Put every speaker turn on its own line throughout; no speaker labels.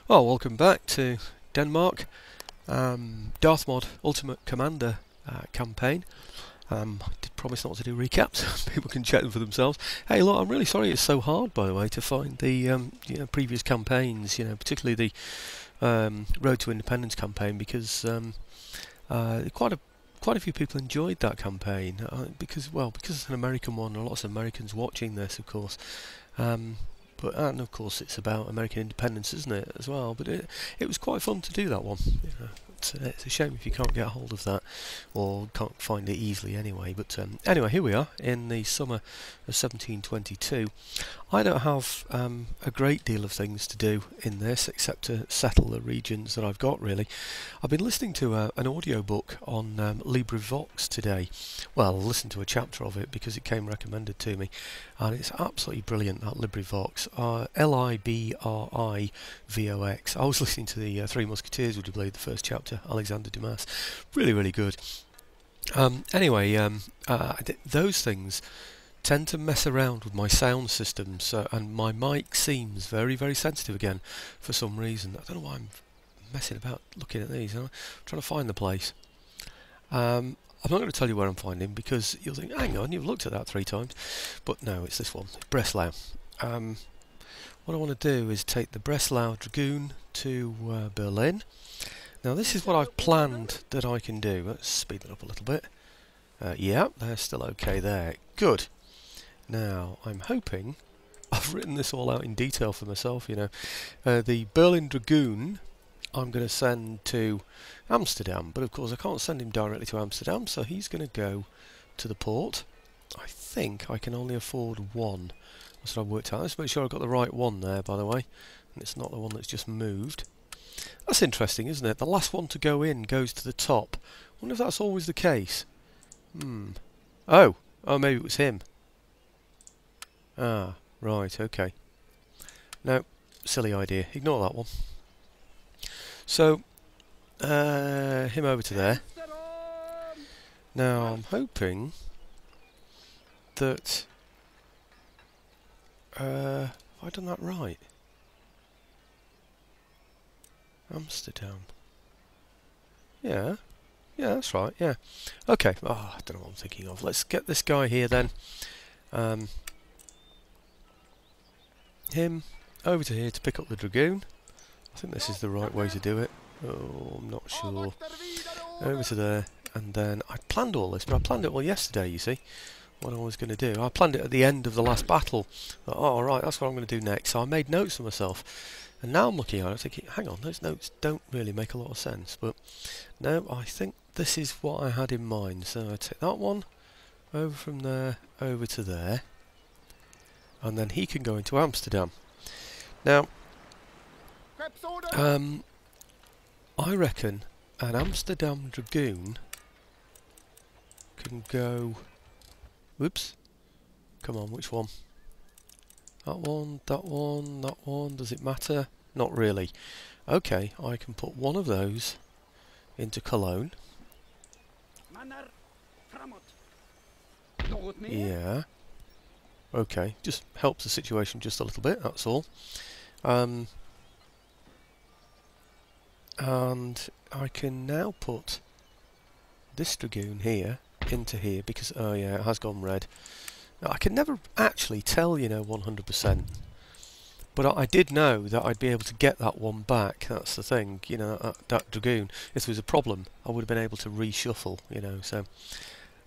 Well, welcome back to Denmark. Darthmod Ultimate Commander campaign. I did promise not to do recaps. People can check them for themselves. Hey, look, I'm really sorry it's so hard, by the way, to find the previous campaigns. Particularly the Road to Independence campaign, because quite a few people enjoyed that campaign because it's an American one, and lots of Americans watching this, of course. And of course it's about American independence, isn't it, as well? But it was quite fun to do that one. It's a shame if you can't get a hold of that, or can't find it easily anyway. But anyway, here we are in the summer of 1722. I don't have a great deal of things to do in this except to settle the regions that I've got, really. I've been listening to an audiobook on LibriVox today. Well, I listened to a chapter of it because it came recommended to me, and it's absolutely brilliant, that LibriVox. Librivox. I was listening to the Three Musketeers, would you believe, the first chapter, Alexander Dumas. Really, really good. Those things tend to mess around with my sound system, and my mic seems very, very sensitive again for some reason. I don't know why I'm messing about looking at these. I'm trying to find the place. I'm not going to tell you where I'm finding, because you'll think, hang on, you've looked at that 3 times. But no, it's this one, Breslau. What I want to do is take the Breslau Dragoon to Berlin. Now this is what I've planned that I can do. Let's speed it up a little bit. Yeah, they're still okay there. Good. Now I'm hoping, I've written this all out in detail for myself, the Berlin Dragoon I'm going to send to Amsterdam, but of course I can't send him directly to Amsterdam, so he's going to go to the port. I think I can only afford one. That's what I've worked out. Let's make sure I've got the right one there, by the way, and it's not the one that's just moved. That's interesting, isn't it? The last one to go in goes to the top. I wonder if that's always the case. Oh, maybe it was him. Ah, right, okay. No, silly idea. Ignore that one. So, him over to there. Now, I'm hoping that have I done that right? Amsterdam. Yeah, that's right. Yeah. Okay. Oh, I don't know what I'm thinking of. Let's get this guy here then. Him over to here to pick up the Dragoon. I think this is the right way to do it. Oh, I'm not sure. Over to there, and then I planned all this, but I planned it all yesterday, you see, what I was going to do. I planned it at the end of the last battle. Oh, right, that's what I'm going to do next. So I made notes for myself, and now I'm looking at it thinking, hang on, those notes don't really make a lot of sense. But no, I think this is what I had in mind. So I take that one over from there over to there, and then he can go into Amsterdam. Now, I reckon an Amsterdam Dragoon can go... Whoops. Come on, which one? That one, that one, that one. Does it matter? Not really. Okay, I can put one of those into Cologne. Yeah. Okay, just helps the situation just a little bit, that's all. And I can now put this Dragoon here into here, because, oh yeah, it has gone red. Now, I can never actually tell, 100%. But I did know that I'd be able to get that one back. That's the thing, that Dragoon. If there was a problem, I would have been able to reshuffle, so...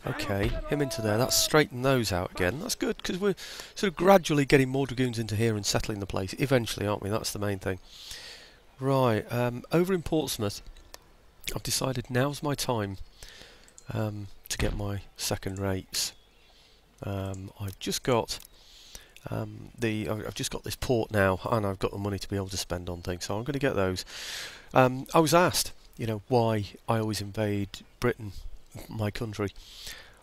Okay, him into there. That's straightened those out again. That's good, because we're sort of gradually getting more Dragoons into here and settling the place eventually, aren't we? That's the main thing. Right, over in Portsmouth, I've decided now's my time to get my second rates. I've just got I've just got this port now, and I've got the money to be able to spend on things, so I'm going to get those. I was asked, why I always invade Britain, my country.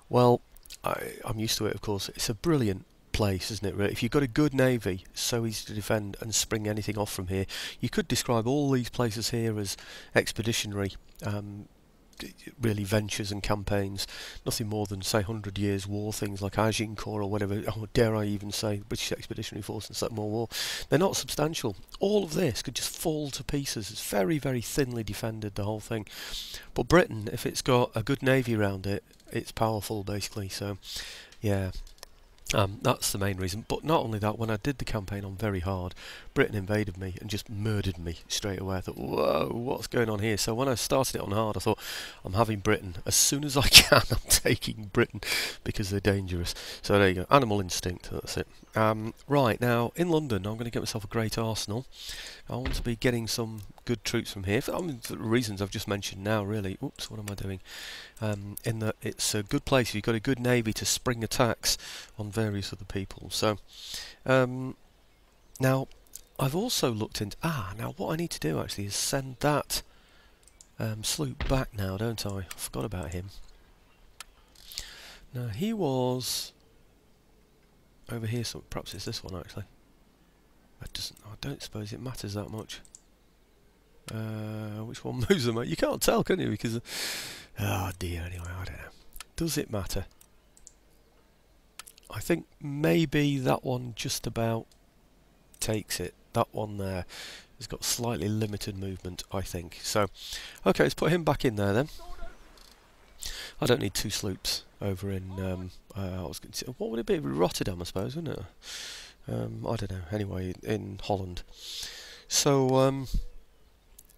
Well, I'm used to it, of course. It's a brilliant place, isn't it, really? If you've got a good navy, it's so easy to defend and spring anything off from here. You could describe all these places here as expeditionary really ventures and campaigns, nothing more than say 100 Years War things like Agincourt or whatever, or dare I even say British Expeditionary Force and Second World War. They're not substantial. All of this could just fall to pieces. It's very, very thinly defended, the whole thing. But Britain, if it's got a good navy around it, it's powerful basically. So yeah, that's the main reason. But not only that, when I did the campaign on very hard, Britain invaded me and just murdered me straight away. I thought, whoa, what's going on here? So when I started it on hard, I thought, I'm having Britain. As soon as I can, I'm taking Britain because they're dangerous. So there you go. Animal instinct, that's it. Right, now, in London, I'm going to get myself a great arsenal. I want to be getting some good troops from here, for the reasons I've just mentioned now, really. Oops, what am I doing? In that it's a good place. You've got a good navy to spring attacks on various other people. So, now, I've also looked into... now what I need to do, actually, is send that sloop back now, don't I? I forgot about him. Now, he was over here, so perhaps it's this one, actually. I don't suppose it matters that much. Which one moves them? You can't tell, can you? Because oh dear. Anyway, I don't know. Does it matter? I think maybe that one just about takes it. That one there has got slightly limited movement, I think. So, okay, let's put him back in there then. I don't need two sloops over in. I was going to say, what would it be? Rotterdam, I suppose, wouldn't it? I don't know. Anyway, in Holland. So,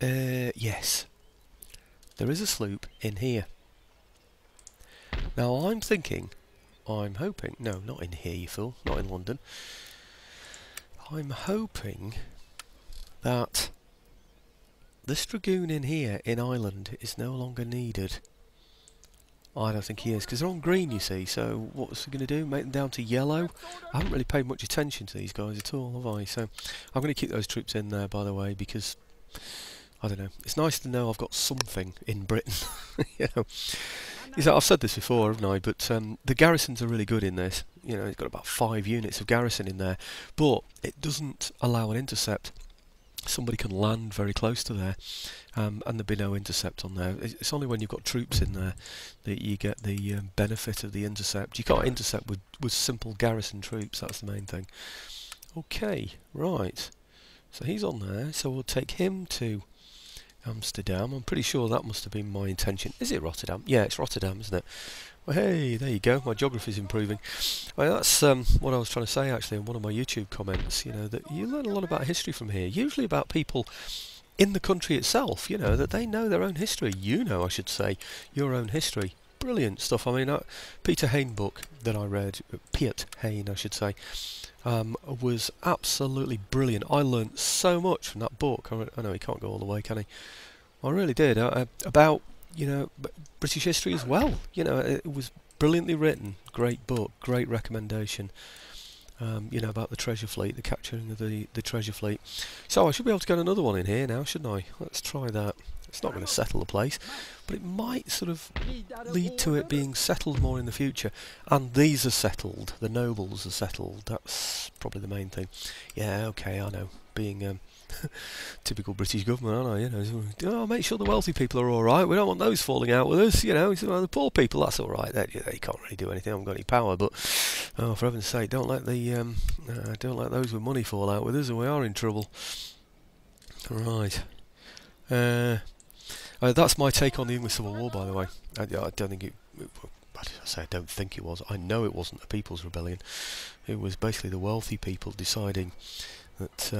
yes, there is a sloop in here. Now I'm hoping, no, not in here, you fool, not in London. I'm hoping that this dragoon in here, in Ireland, is no longer needed. I don't think he is, because they're on green, you see, so what's he going to do? Make them down to yellow? I haven't really paid much attention to these guys at all, have I? So I'm going to keep those troops in there, by the way, because I don't know. It's nice to know I've got something in Britain. You know, I've said this before, haven't I? But the garrisons are really good in this. You know, it's got about 5 units of garrison in there, but it doesn't allow an intercept. Somebody can land very close to there, and there'd be no intercept on there. It's only when you've got troops in there that you get the benefit of the intercept. You can't intercept with simple garrison troops. That's the main thing. Okay, right. So he's on there. So we'll take him to Amsterdam. I'm pretty sure that must have been my intention. Is it Rotterdam? Yeah, it's Rotterdam, isn't it? Well, hey, there you go. My geography's improving. Well, that's what I was trying to say, actually, in one of my YouTube comments. You know, that you learn a lot about history from here. Usually about people in the country itself, you know, that they know their own history. You know, I should say, your own history. Brilliant stuff. I mean, Peter Hain book that I read, Piet Hain, I should say, was absolutely brilliant. I learnt so much from that book. I know he can't go all the way, can he? I really did. About, you know, British history as well. You know, it was brilliantly written. Great book, great recommendation. You know, about the treasure fleet, the capturing of the treasure fleet. So I should be able to get another one in here now, shouldn't I? Let's try that. It's not going to settle the place, but it might sort of lead to it being settled more in the future. And these are settled. The nobles are settled. That's probably the main thing. Yeah, okay, I know. Being typical British government, aren't I? You know, oh, make sure the wealthy people are all right. We don't want those falling out with us. You know, well, the poor people, that's all right. They can't really do anything. I haven't got any power. But oh, for heaven's sake, don't let those with money fall out with us, or we are in trouble. Right. That's my take on the English Civil War, by the way. I don't think I don't think it was. I know it wasn't a people's rebellion. It was basically the wealthy people deciding that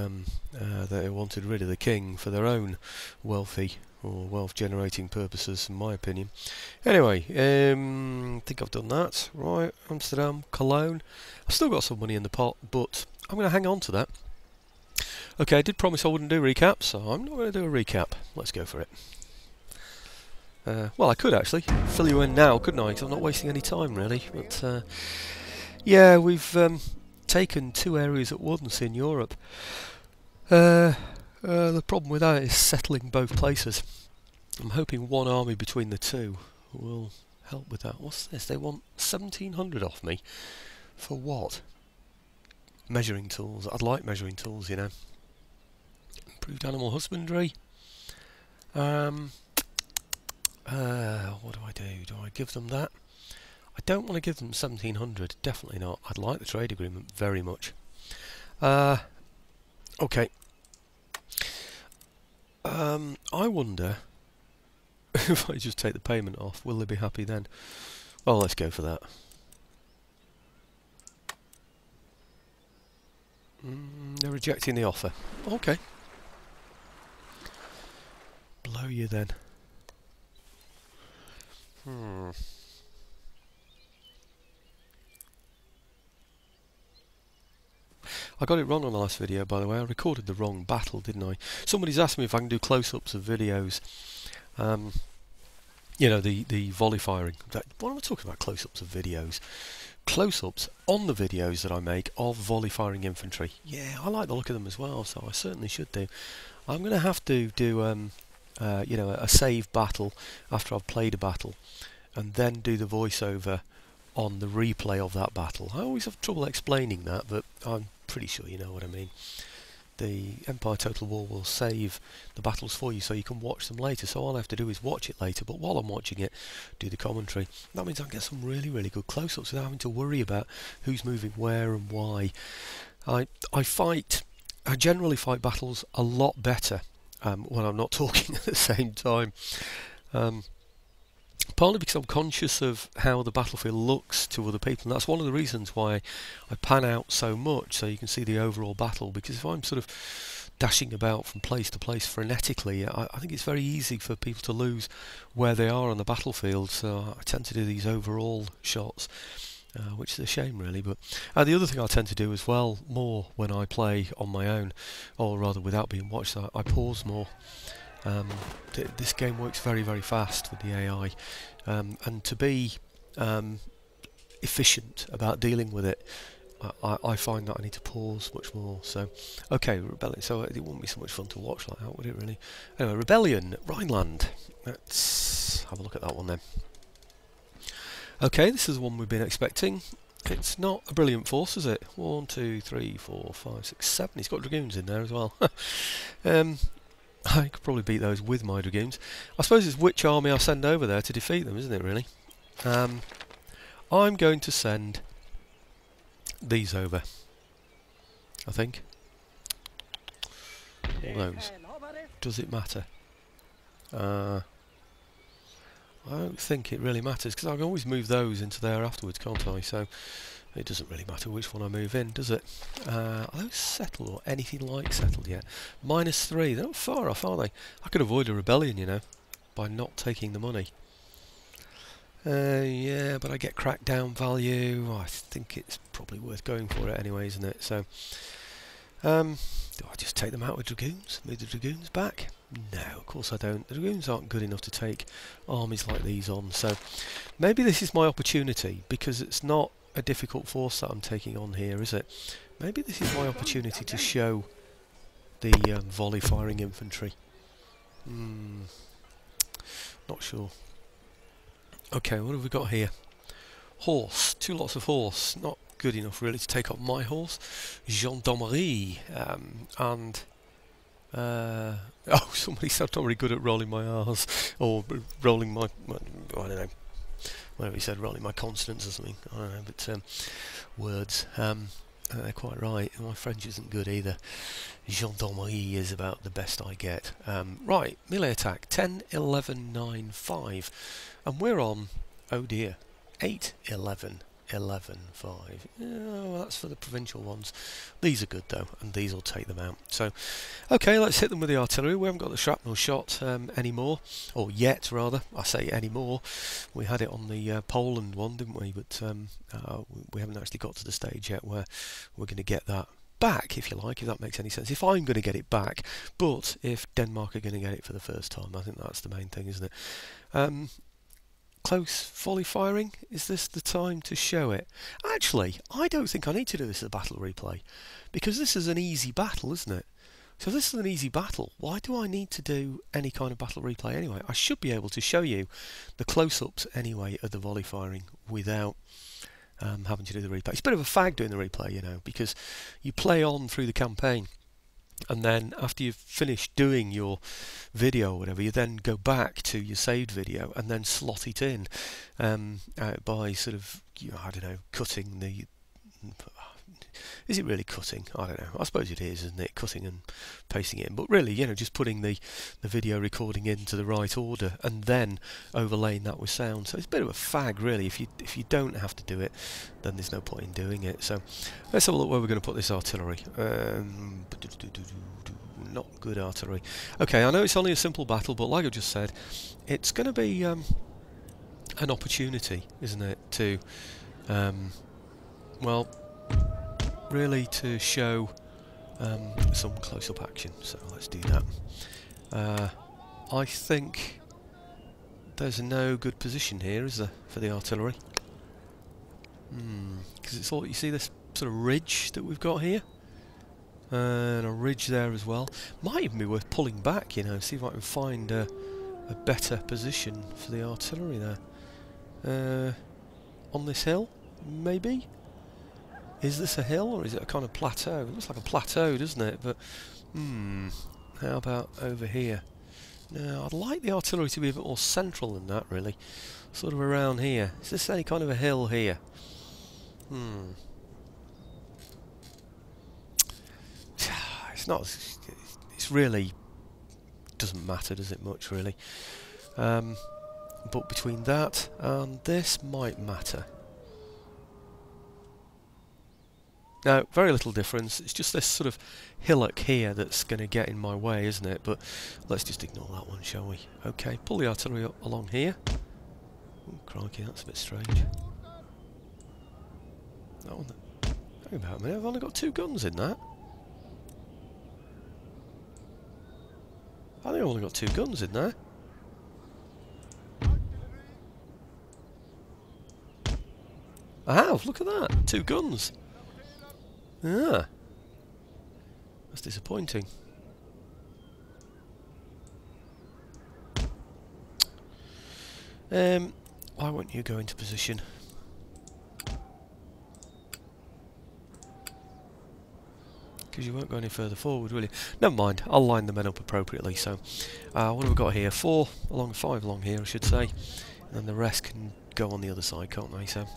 they wanted rid of the king for their own wealthy or wealth-generating purposes, in my opinion. Anyway, I think I've done that. Right, Amsterdam, Cologne. I've still got some money in the pot, but I'm going to hang on to that. Okay, I did promise I wouldn't do recaps, so I'm not going to do a recap. Let's go for it. Well, I could actually fill you in now, couldn't I? Because I'm not wasting any time, really. But yeah, we've taken 2 areas at once in Europe. The problem with that is settling both places. I'm hoping one army between the two will help with that. What's this? They want 1,700 off me. For what? Measuring tools. I'd like measuring tools, you know. Improved animal husbandry. What do I do? Do I give them that? I don't want to give them 1700, definitely not. I'd like the trade agreement very much. Okay. I wonder if I just take the payment off, will they be happy then? Well, let's go for that. They're rejecting the offer. Okay. Blow you then. I got it wrong on the last video, by the way. I recorded the wrong battle, didn't I? Somebody's asked me if I can do close-ups of videos. You know, the volley firing. What am I talking about, close-ups of videos? Close-ups on the videos that I make of volley firing infantry. Yeah, I like the look of them as well, so I certainly should do. I'm going to have to do you know, a save battle after I've played a battle, and then do the voiceover on the replay of that battle. I always have trouble explaining that, but I'm pretty sure you know what I mean. The Empire Total War will save the battles for you so you can watch them later, so all I have to do is watch it later, but while I'm watching it, do the commentary. That means I can get some really, really good close-ups without having to worry about who's moving where and why. I generally fight battles a lot better when I'm not talking at the same time. Partly because I'm conscious of how the battlefield looks to other people, and that's one of the reasons why I pan out so much, so you can see the overall battle, because if I'm sort of dashing about from place to place frenetically, I think it's very easy for people to lose where they are on the battlefield, so I tend to do these overall shots, which is a shame really. But the other thing I tend to do as well, more when I play on my own, or rather without being watched, I pause more. This game works very, very fast with the AI, and to be efficient about dealing with it, I find that I need to pause much more. So, okay, Rebellion. So it wouldn't be so much fun to watch like that, would it really? Anyway, Rebellion, Rhineland. Let's have a look at that one then. Okay, this is the one we've been expecting. It's not a brilliant force, is it? 1, 2, 3, 4, 5, 6, 7. He's got dragoons in there as well. I could probably beat those with my dragoons. I suppose it's which army I send over there to defeat them, isn't it, really? I'm going to send these over, I think. All those. Does it matter? I don't think it really matters, because I can always move those into there afterwards, can't I? So it doesn't really matter which one I move in, does it? Are those settled or anything like settled yet? -3, they're not far off, are they? I could avoid a rebellion, you know, by not taking the money. Yeah, but I get crackdown value. I think it's probably worth going for it anyway, isn't it? So, do I just take them out with dragoons? Move the dragoons back? No, of course I don't. The dragoons aren't good enough to take armies like these on. So, maybe this is my opportunity, because it's not a difficult force that I'm taking on here, is it? Maybe this is my opportunity to show the volley firing infantry. Not sure. Okay, what have we got here? Horse, 2 lots of horse. Not good enough really to take up my horse. Gendarmerie, and oh, somebody said I'm very good at rolling my R's, or rolling my I don't know, whatever he said, rolling my consonants or something. I don't know, but words. They're quite right. My French isn't good either. Gendarmerie is about the best I get. Right, melee attack 10, 11, 9, 5, and we're on, oh dear, 8, 11, 11, 5. Well, that's for the provincial ones. These are good though, and these will take them out. So, okay, let's hit them with the artillery. We haven't got the shrapnel shot anymore, or yet rather. I say anymore. We had it on the Poland one, didn't we? But we haven't actually got to the stage yet where we're going to get that back, if you like, if that makes any sense. If I'm going to get it back, but if Denmark are going to get it for the first time, I think that's the main thing, isn't it? Close volley firing, is this the time to show it? Actually, I don't think I need to do this as a battle replay, because this is an easy battle, isn't it? So if this is an easy battle, why do I need to do any kind of battle replay anyway? I should be able to show you the close-ups anyway of the volley firing without having to do the replay. It's a bit of a fag doing the replay, you know, because you play on through the campaign and then after you've finished doing your video or whatever, you then go back to your saved video and then slot it in by sort of, I don't know, cutting the... Is it really cutting? I don't know. I suppose it is, isn't it? Cutting and pasting it in. But really, just putting the video recording into the right order and then overlaying that with sound. So it's a bit of a fag, really. If you don't have to do it, then there's no point in doing it. So let's have a look where we're going to put this artillery. Not good artillery. Okay, I know it's only a simple battle, but like I just said, it's going to be an opportunity, isn't it, to, well, really to show some close-up action. So let's do that. I think there's no good position here, is there, for the artillery? Because it's all, you see this sort of ridge that we've got here, and a ridge there as well. Might even be worth pulling back, see if I can find a better position for the artillery there. On this hill, maybe? Is this a hill or is it a kind of plateau? It looks like a plateau, doesn't it? But, how about over here? No, I'd like the artillery to be a bit more central than that, really. Sort of around here. Is this any kind of a hill here? It's not... It's really... doesn't matter, does it, much, really? But between that and this might matter. Now, very little difference. It's just this sort of hillock here that's going to get in my way, isn't it? But let's just ignore that one, shall we? Okay, pull the artillery up along here. Oh, crikey, that's a bit strange. That one. Hang about a minute, I've only got 2 guns in that. I think I've only got 2 guns in there. I have, look at that, 2 guns. Ah, that's disappointing. Why won't you go into position? Because you won't go any further forward, will you? Never mind, I'll line the men up appropriately. So, what have we got here? 5 along here, I should say. And then the rest can go on the other side, can't they? So,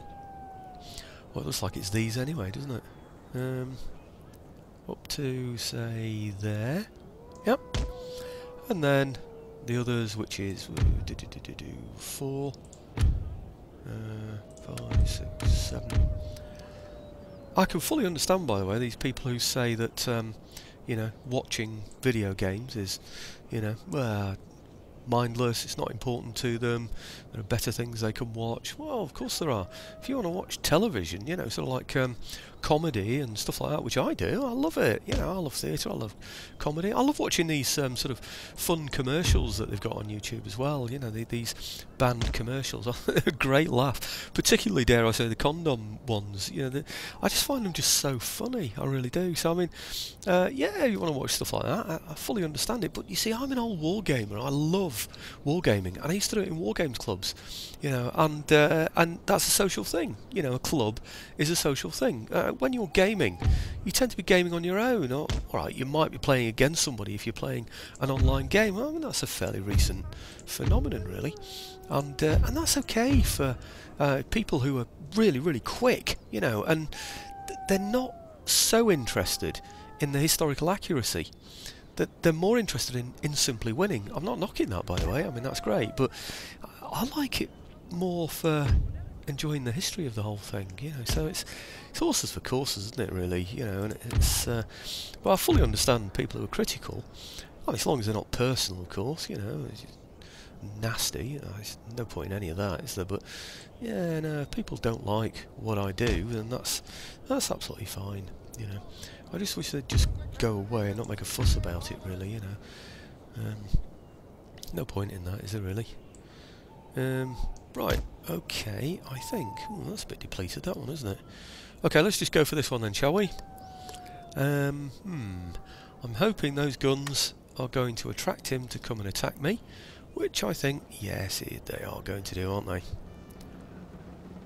well, it looks like it's these anyway, doesn't it? Up to, say, there. Yep. And then the others, which is 4, 5, 6, 7. I can fully understand, by the way, these people who say that, watching video games is, mindless, it's not important to them, there are better things they can watch. Well, of course there are. If you want to watch television, sort of like comedy and stuff like that, which I do, I love it. I love theatre, I love comedy. I love watching these sort of fun commercials that they've got on YouTube as well, these band commercials. A great laugh, particularly, dare I say, the condom ones. I just find them just so funny, I really do. So I mean, yeah, you want to watch stuff like that, I fully understand it, but you see, I'm an old war gamer, I love wargaming, and I used to do it in war games clubs, and that's a social thing. A club is a social thing. When you're gaming, you tend to be gaming on your own. Or, alright, you might be playing against somebody if you're playing an online game. I mean, that's a fairly recent phenomenon, really, and that's okay for people who are really, really quick, and they're not so interested in the historical accuracy. That they're more interested in simply winning. I'm not knocking that, by the way. I mean, that's great, but I like it more for enjoying the history of the whole thing, so it's horses for courses, isn't it, really, and it's but I fully understand people who are critical, well, as long as they're not personal, of course, it's nasty, there's no point in any of that, is there? But yeah, no, if people don't like what I do, then that's absolutely fine, I just wish they'd just go away and not make a fuss about it, really, no point in that, is there, really? Right, okay, I think... Ooh, that's a bit depleted, that one, isn't it? Okay, let's just go for this one then, shall we? I'm hoping those guns are going to attract him to come and attack me, which I think, yes, they are going to do, aren't they?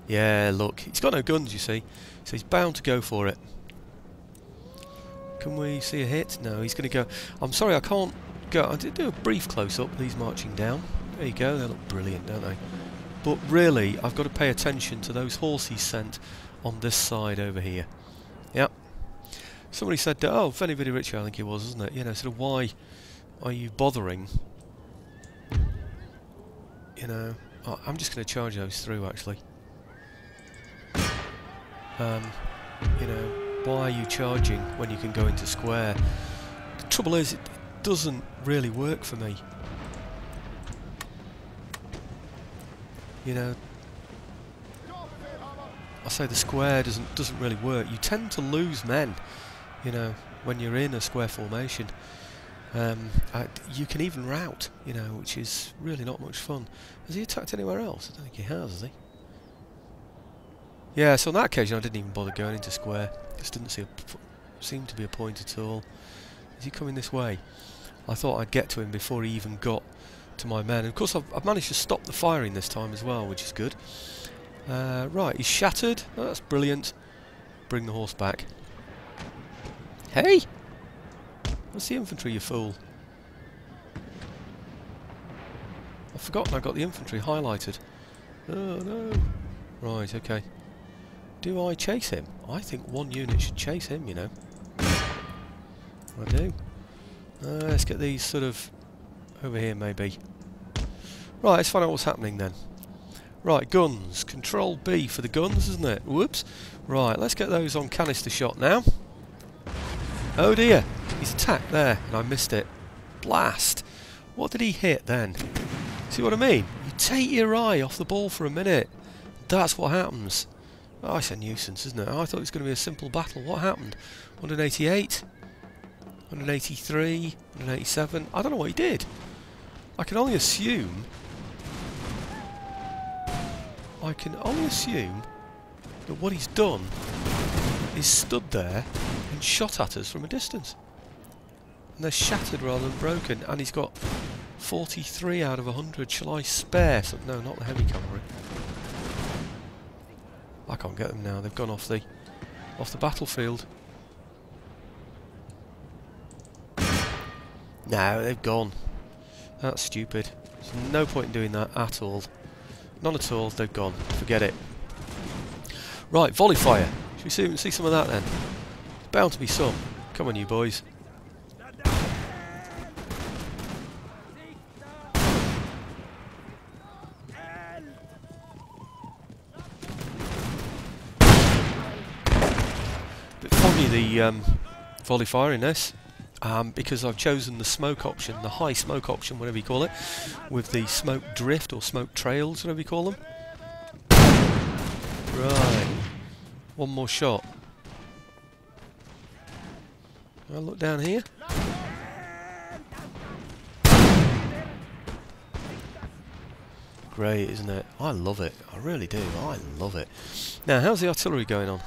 Yeah, look, he's got no guns, you see, so he's bound to go for it. Can we see a hit? No, he's going to go... I'm sorry, I can't go... I did do a brief close-up. He's marching down. There you go. They look brilliant, don't they? But really, I've got to pay attention to those horses he's sent on this side over here. Yep. Somebody said, oh, Veni Vidi Vici, I think it was, isn't it? You know, sort of, why are you bothering? You know, oh, I'm just going to charge those through, actually. You know, why are you charging when you can go into square? The trouble is, it doesn't really work for me. You know, I say the square doesn't really work. You tend to lose men, you know, when you're in a square formation. You can even rout, you know, which is really not much fun. Has he attacked anywhere else? I don't think he has he? Yeah, so on that occasion I didn't even bother going into square. Just didn't seem to be a point at all. Is he coming this way? I thought I'd get to him before he even got to my men. And of course I've managed to stop the firing this time as well, which is good. Right, he's shattered. Oh, that's brilliant. Bring the horse back. Hey! What's the infantry, you fool? I've forgotten I got the infantry highlighted. Oh no. Right, okay. Do I chase him? I think one unit should chase him, you know. I do. Let's get these sort of over here, maybe. Right, let's find out what's happening then. Right, guns. Control B for the guns, isn't it? Whoops. Right, let's get those on canister shot now. Oh dear. He's attacked there, and I missed it. Blast. What did he hit then? See what I mean? You take your eye off the ball for a minute. That's what happens. Oh, it's a nuisance, isn't it? I thought it was going to be a simple battle. What happened? 188? 183? 187? I don't know what he did. I can only assume... that what he's done is stood there and shot at us from a distance. And they're shattered rather than broken. And he's got 43 out of 100. Shall I spare some? No, not the heavy cavalry. I can't get them now. They've gone off the battlefield. No, they've gone. That's stupid. There's no point in doing that at all. None at all. They've gone. Forget it. Right, volley fire. Should we see some of that then? There's bound to be some. Come on, you boys. Bit foggy the volley fire in this. Because I've chosen the smoke option, the high smoke option, whatever you call it, with the smoke drift or smoke trails, whatever you call them. Right, one more shot. I'll look down here. Great, isn't it? I love it. I really do. I love it. Now, how's the artillery going on?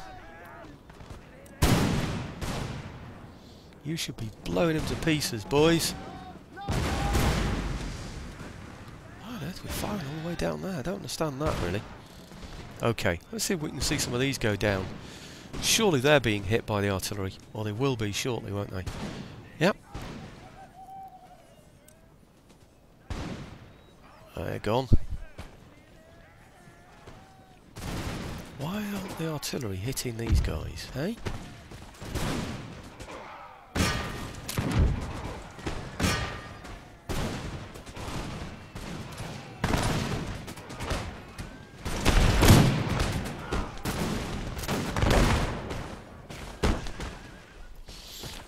You should be blowing him to pieces, boys. Why on earth are we firing all the way down there? I don't understand that, really. Okay, let's see if we can see some of these go down. Surely they're being hit by the artillery. Or they will be shortly, won't they? Yep. They're gone. Why aren't the artillery hitting these guys, eh?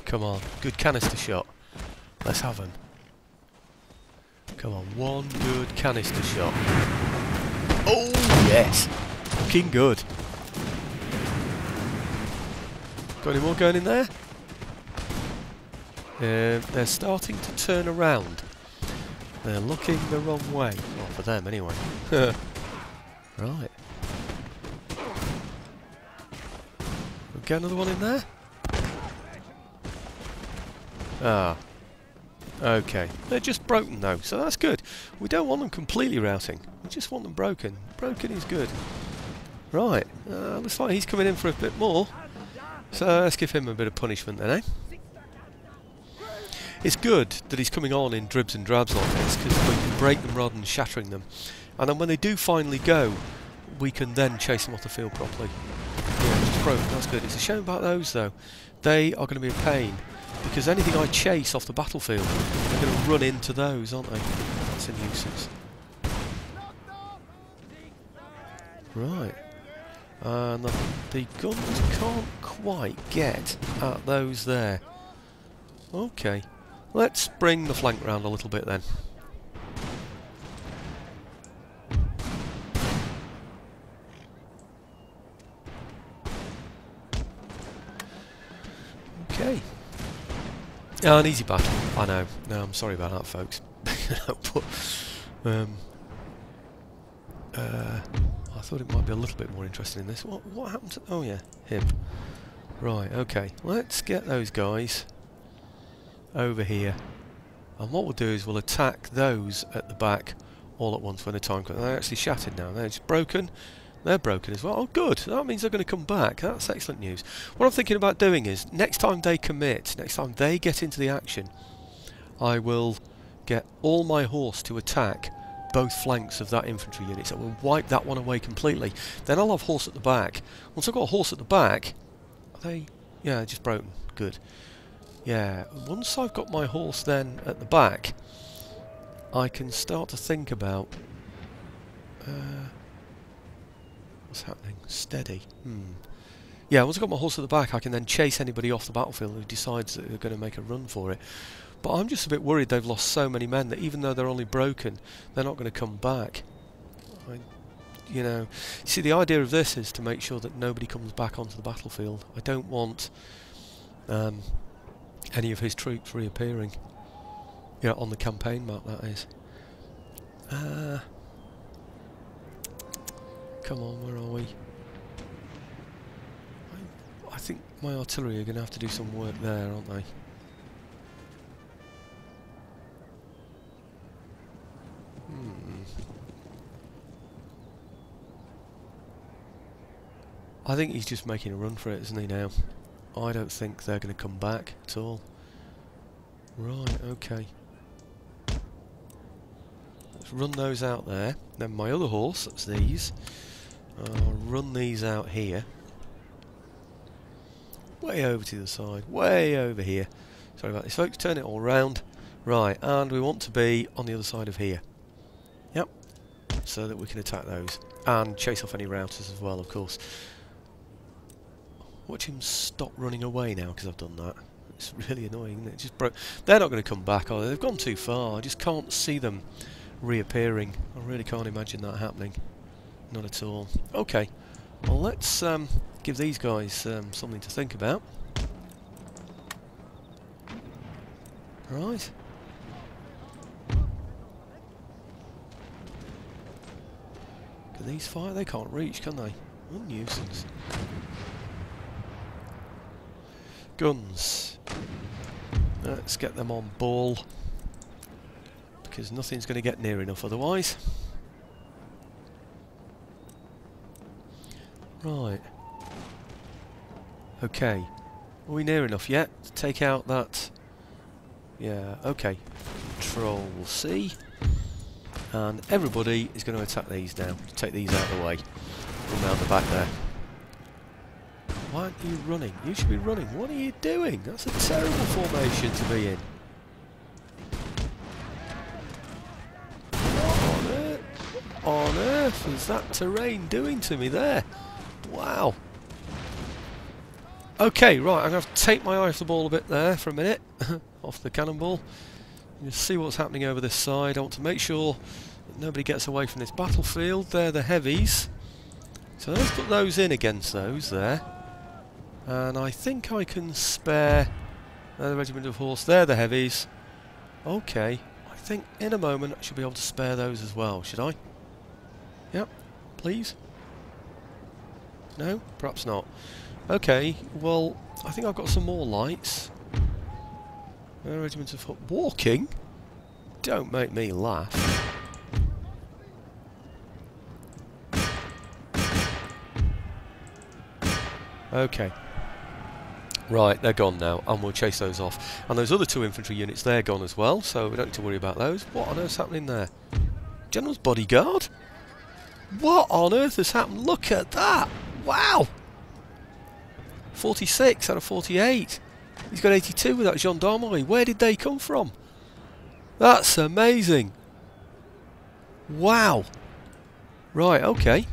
Come on, good canister shot. Let's have him. Come on, one good canister shot. Oh yes! Looking good. Got any more going in there? They're starting to turn around. They're looking the wrong way. Well, for them anyway. Right. We'll get another one in there? Ah. Okay. They're just broken though, so that's good. We don't want them completely routing. We just want them broken. Broken is good. Right. Looks like he's coming in for a bit more. So let's give him a bit of punishment then, eh? It's good that he's coming on in dribs and drabs like this, because we can break them rather than shattering them. And then when they do finally go, we can then chase them off the field properly. Yeah, just broken, that's good. It's a shame about those though. They are going to be a pain, because anything I chase off the battlefield, they're going to run into those, aren't they? That's a nuisance. Right. And the guns can't quite get at those there. Okay. Let's bring the flank round a little bit then. Okay. An easy battle, I know. No, I'm sorry about that, folks. But, I thought it might be a little bit more interesting in this. What happened to... Oh yeah, him. Right, okay. Let's get those guys over here. And what we'll do is we'll attack those at the back all at once when the time comes. They're actually shattered now. They're just broken. They're broken as well. Oh good, that means they're going to come back. That's excellent news. What I'm thinking about doing is, next time they commit, next time they get into the action, I will get all my horse to attack both flanks of that infantry unit, so we'll wipe that one away completely. Then I'll have horse at the back. Once I've got a horse at the back, are they... yeah, just broken. Good. Yeah, once I've got my horse then at the back, I can start to think about... what's happening? Steady. Yeah, once I've got my horse at the back, I can then chase anybody off the battlefield who decides that they're going to make a run for it. But I'm just a bit worried they've lost so many men that even though they're only broken, they're not going to come back. You know, see, the idea of this is to make sure that nobody comes back onto the battlefield. I don't want any of his troops reappearing. Yeah, on the campaign map, that is. Come on, where are we? I think my artillery are going to have to do some work there, aren't they? I think he's just making a run for it, isn't he, now? I don't think they're going to come back at all. Right, okay. Let's run those out there. Then my other horse, that's these. I'll run these out here. Way over to the side. Way over here. Sorry about this, folks. Turn it all round. Right, and we want to be on the other side of here. Yep. So that we can attack those. And chase off any routers as well, of course. Watch him stop running away now because I've done that. It's really annoying, isn't it? Just broke. They're not going to come back, are they? They've gone too far. I just can't see them reappearing. I really can't imagine that happening. Not at all. Okay. Well, let's give these guys something to think about. Right. Can these fire? They can't reach, can they? What a nuisance. Guns. Let's get them on ball, because nothing's going to get near enough otherwise. Right. Okay. Are we near enough yet to take out that? Yeah, okay. Control C. And everybody is going to attack these now. Take these out of the way. Run round the back there. Why aren't you running? You should be running. What are you doing? That's a terrible formation to be in. What on earth is that terrain doing to me there? Wow. Okay, right, I'm going to have to take my eye off the ball a bit there for a minute. Off the cannonball. Just see what's happening over this side. I want to make sure that nobody gets away from this battlefield. They're the heavies. So let's put those in against those there. And I think I can spare the regiment of horse. They're the heavies. Okay. I think in a moment I should be able to spare those as well, should I? Yep. Please? No? Perhaps not. Okay. Well, I think I've got some more lights. Regiment of horse. Walking? Don't make me laugh. Okay. Right, they're gone now, and we'll chase those off. And those other 2 infantry units, they're gone as well, so we don't need to worry about those. What on earth's happening there? General's bodyguard? What on earth has happened? Look at that! Wow! 46 out of 48. He's got 82 with that gendarmerie. Where did they come from? That's amazing. Wow. Right, okay.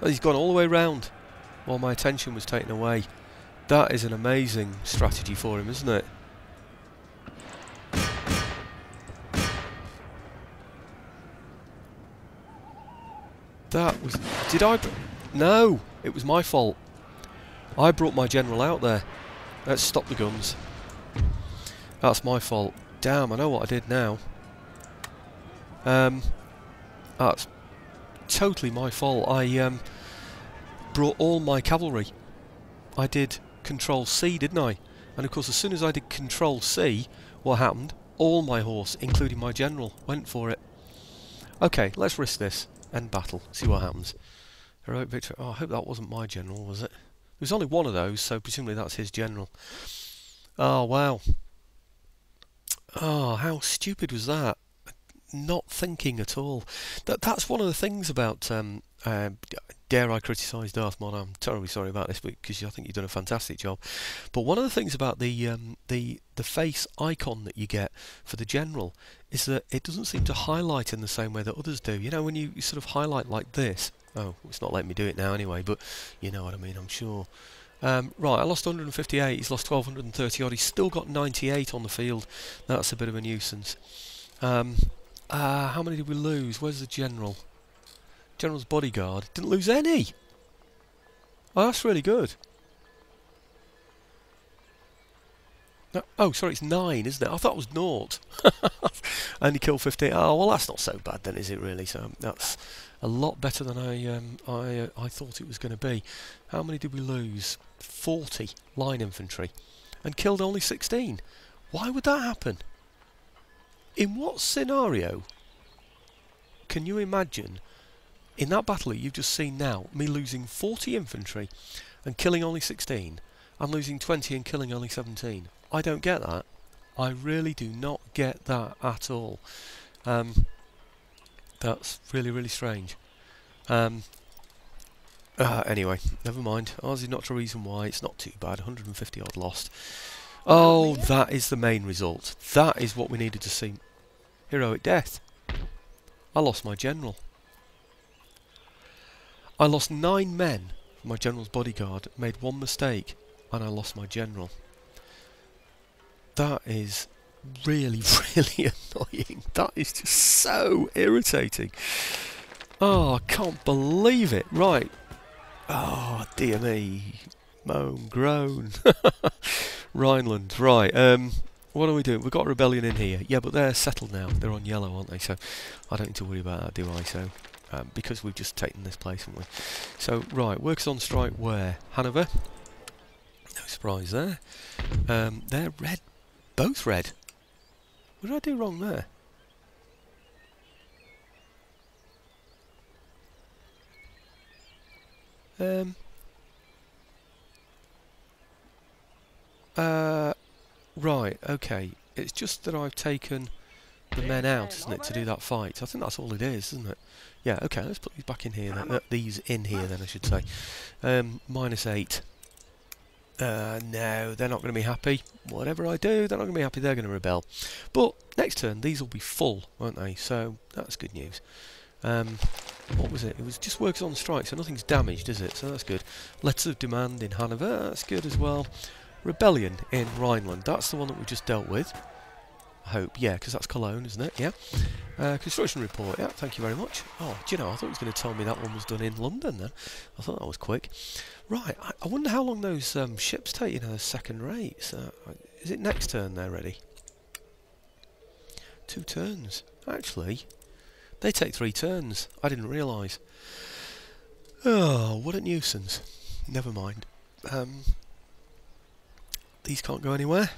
He's gone all the way round while my attention was taken away. That is an amazing strategy for him, isn't it? That was... Did I... No! It was my fault. I brought my general out there. Let's stop the guns. That's my fault. Damn, I know what I did now. That's totally my fault. I brought all my cavalry. I did Control C, didn't I? And of course, as soon as I did Control C, what happened? All my horse, including my general, went for it. Okay, let's risk this. End battle. See what happens. Heroic victory. Oh, I hope that wasn't my general, was it? There was only one of those, so presumably that's his general. Oh, wow. Oh, how stupid was that? Not thinking at all. That's one of the things about... dare I criticise Darthmod? I'm terribly sorry about this because I think you've done a fantastic job. But one of the things about the face icon that you get for the general is that it doesn't seem to highlight in the same way that others do. You know, when you sort of highlight like this. Oh, it's not letting me do it now anyway, but you know what I mean, I'm sure. Right, I lost 158, he's lost 1230 odd, he's still got 98 on the field. That's a bit of a nuisance. How many did we lose? Where's the general? General's bodyguard. Didn't lose any! Oh, that's really good. No, oh, sorry, it's 9, isn't it? I thought it was 0. Only killed 15. Oh, well, that's not so bad then, is it really? So that's a lot better than I thought it was going to be. How many did we lose? 40 line infantry. And killed only 16. Why would that happen? In what scenario can you imagine, in that battle that you've just seen now, me losing 40 infantry and killing only 16, and losing 20 and killing only 17? I don't get that. I really do not get that at all. That's really, really strange. Anyway, never mind. Ours is not a reason why. It's not too bad. 150 odd lost. Oh, that is the main result. That is what we needed to see. Heroic death. I lost my general. I lost 9 men from my general's bodyguard, made 1 mistake, and I lost my general. That is really, really annoying. That is just so irritating. Oh, I can't believe it. Right. Oh, dear me. Moan, groan. Rhineland. Right. What are we doing? We've got a rebellion in here. Yeah, but they're settled now. They're on yellow, aren't they? So I don't need to worry about that, do I? So because we've just taken this place, haven't we? So, right. Workers on strike where? Hanover. No surprise there. They're red. Both red. What did I do wrong there? Right, okay. It's just that I've taken the men out, isn't it, to do that fight. I think that's all it is, isn't it? Yeah, okay, let's put these back in here then. These in here then, I should say. -8. No, they're not going to be happy. Whatever I do, they're not going to be happy. They're going to rebel. But next turn, these will be full, won't they? So that's good news. What was it? It was just workers on strike, so nothing's damaged, is it? So that's good. Letters of demand in Hanover, that's good as well. Rebellion in Rhineland, that's the one that we just dealt with. I hope, yeah, because that's Cologne, isn't it? Yeah. Construction report, yeah, thank you very much. Oh, do you know, I thought it was going to tell me that one was done in London then. I thought that was quick. Right, I wonder how long those ships take, you know, second rates. Is it next turn they're ready? 2 turns. Actually, they take 3 turns. I didn't realise. Oh, what a nuisance. Never mind. These can't go anywhere.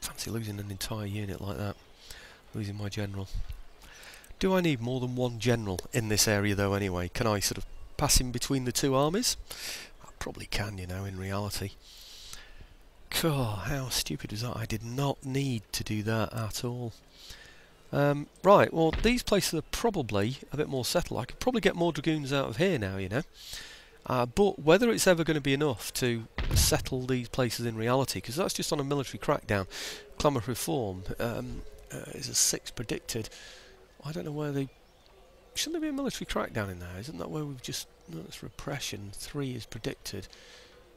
Fancy losing an entire unit like that. Losing my general. Do I need more than one general in this area though anyway? Can I sort of pass in between the two armies? I probably can, you know, in reality. God, how stupid was that? I did not need to do that at all. Right, well, these places are probably a bit more settled. I could probably get more dragoons out of here now, you know. But whether it's ever going to be enough to settle these places in reality, because that's just on a military crackdown. Klamath Reform is a 6 predicted. I don't know where they... Shouldn't there be a military crackdown in there? Isn't that where we've just... No, it's repression. 3 is predicted.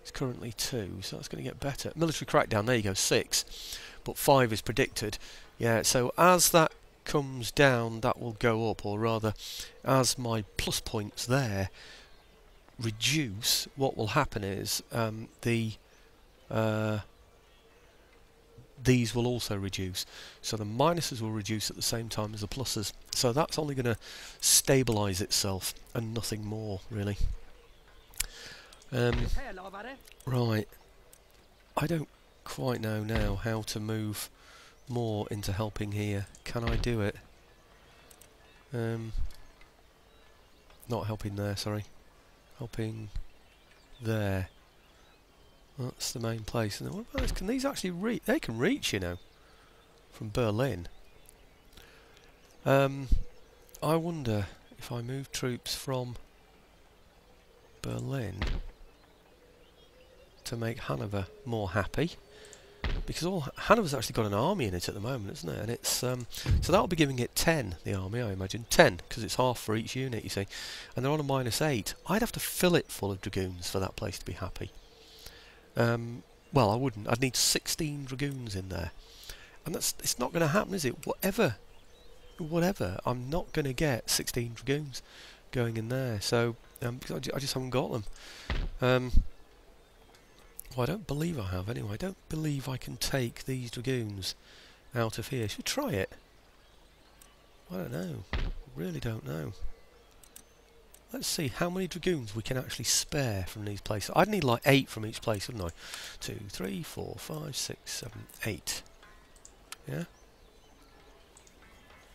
It's currently 2, so that's going to get better. Military crackdown, there you go, 6. But 5 is predicted. Yeah, so as that comes down, that will go up, or rather, as my plus points there reduce, what will happen is these will also reduce. So the minuses will reduce at the same time as the pluses. So that's only going to stabilise itself and nothing more, really. Right. I don't quite know now how to move more into helping here. Can I do it? Not helping there, sorry. Helping there. That's the main place. And then what about this? Can these actually reach? They can reach, you know, from Berlin. I wonder if I move troops from Berlin to make Hanover more happy, because Hanover's actually got an army in it at the moment, isn't it? And it's so that'll be giving it 10, the army, I imagine 10, because it's half for each unit, you see. And they're on a -8. I'd have to fill it full of dragoons for that place to be happy. Well, I wouldn't. I'd need 16 dragoons in there, and it's not going to happen, is it? Whatever, I'm not going to get 16 dragoons going in there. So because I just haven't got them. Well, I don't believe I have anyway. I don't believe I can take these dragoons out of here. Should we try it? I don't know. Really don't know. Let's see how many dragoons we can actually spare from these places. I'd need like 8 from each place, wouldn't I? 2, 3, 4, 5, 6, 7, 8. Yeah?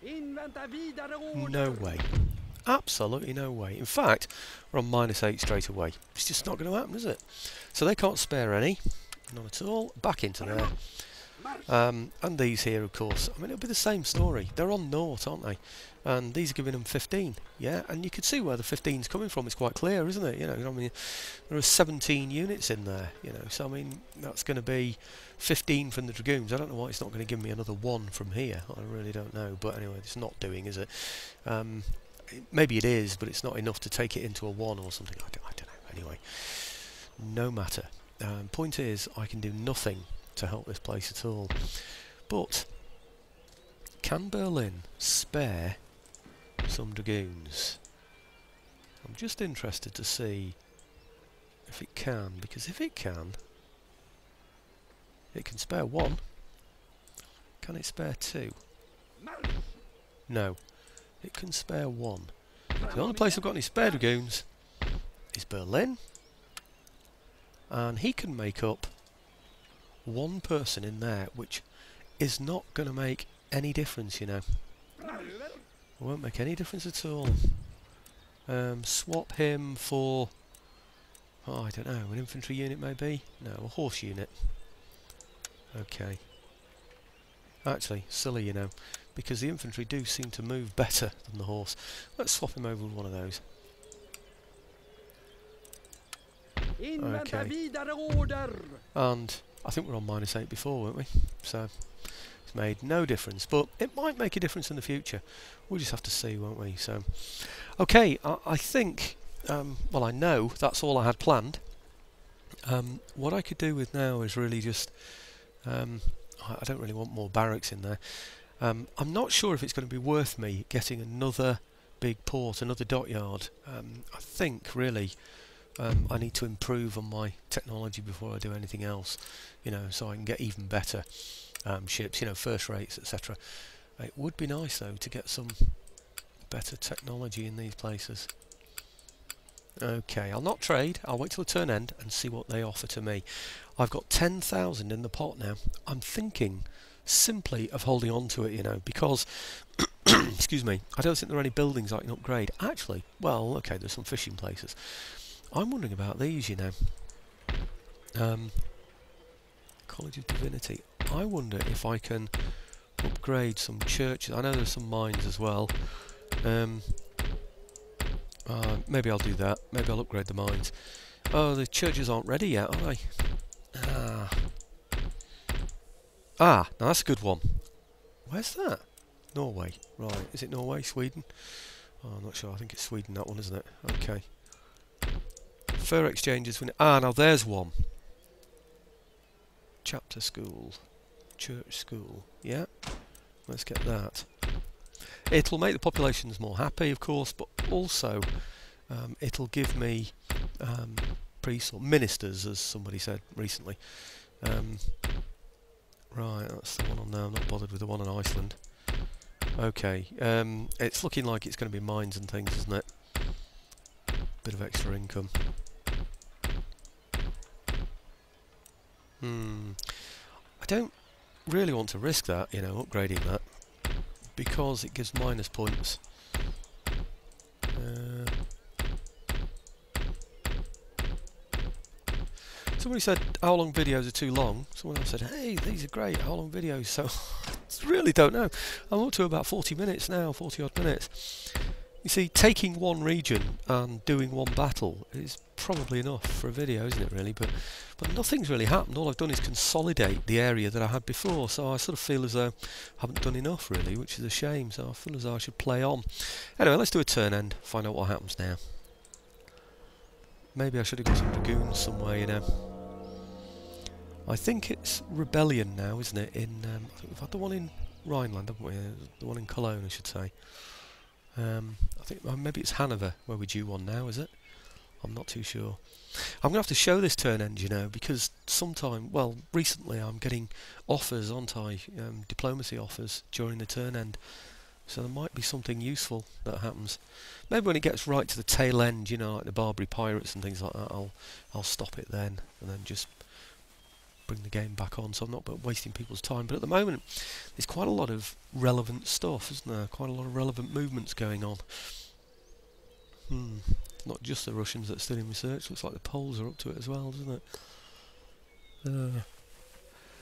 No way. Absolutely no way. In fact, we're on -8 straight away. It's just not going to happen, is it? So they can't spare any. None at all. Back into there. And these here, of course. I mean, it'll be the same story. They're on naught, aren't they? And these are giving them 15. Yeah, and you can see where the 15's coming from. It's quite clear, isn't it? You know, I mean, there are 17 units in there. You know, so I mean, that's going to be 15 from the dragoons. I don't know why it's not going to give me another 1 from here. I really don't know. But anyway, it's not doing, is it? Maybe it is, but it's not enough to take it into a 1 or something. I don't know. Anyway, no matter. Point is, I can do nothing to help this place at all. But can Berlin spare some dragoons? I'm just interested to see if it can, because if it can spare 1. Can it spare 2? No. It can spare 1. The only place I've got any spare dragoons is Berlin, and he can make up 1 person in there, which is not going to make any difference, you know. It won't make any difference at all. Swap him for, oh, I don't know, an infantry unit maybe? No, a horse unit. Okay. Actually, silly, you know, because the infantry do seem to move better than the horse. Let's swap him over with one of those. Okay. And I think we were on -8 before, weren't we? So it's made no difference, but it might make a difference in the future. We'll just have to see, won't we? So, okay, I think, well, I know that's all I had planned. What I could do with now is really just, I don't really want more barracks in there. I'm not sure if it's going to be worth me getting another big port, another dockyard. I think, really, I need to improve on my technology before I do anything else, you know, so I can get even better ships, you know, first rates, etc. It would be nice, though, to get some better technology in these places. Okay, I'll not trade. I'll wait till the turn end and see what they offer to me. I've got 10,000 in the pot now. I'm thinking simply of holding on to it, you know, because excuse me, I don't think there are any buildings I can upgrade. Actually, well, okay, there's some fishing places. I'm wondering about these, you know. College of Divinity. I wonder if I can upgrade some churches. I know there's some mines as well. Maybe I'll do that. Maybe I'll upgrade the mines. Oh, the churches aren't ready yet, are they? Now that's a good one. Where's that? Norway. Right, is it Norway? Sweden? Oh, I'm not sure. I think it's Sweden, that one, isn't it? Okay. Fur exchanges. Now there's one. Chapter school. Church school. Yeah. Let's get that. It'll make the populations more happy, of course, but also it'll give me priests or ministers, as somebody said recently. Right, that's the one on there. I'm not bothered with the one on Iceland. Okay, it's looking like it's going to be mines and things, isn't it? Bit of extra income. I don't really want to risk that, you know, upgrading that, because it gives minus points. Somebody said how long videos are too long. Someone else said, hey, these are great, how long videos? So I really don't know. I'm up to about 40 minutes now, 40 odd minutes. You see, taking one region and doing one battle is probably enough for a video, isn't it, really? But nothing's really happened. All I've done is consolidate the area that I had before, so I sort of feel as though I haven't done enough, really, which is a shame. So I feel as though I should play on. Anyway, let's do a turn end, find out what happens now. Maybe I should have got some dragoons somewhere, you know. I think it's Rebellion now, isn't it? I think we've had the one in Rhineland, haven't we? The one in Cologne, I should say. I think maybe it's Hanover where we're due one now, is it? I'm not too sure. I'm going to have to show this turn end, you know, because recently I'm getting offers, aren't I? Diplomacy offers during the turn end. So there might be something useful that happens. Maybe when it gets right to the tail end, you know, like the Barbary Pirates and things like that, I'll stop it then and then just bring the game back on, so I'm not wasting people's time. But at the moment, there's quite a lot of relevant stuff, isn't there? Quite a lot of relevant movements going on. It's not just the Russians that are still in research. Looks like the Poles are up to it as well, doesn't it?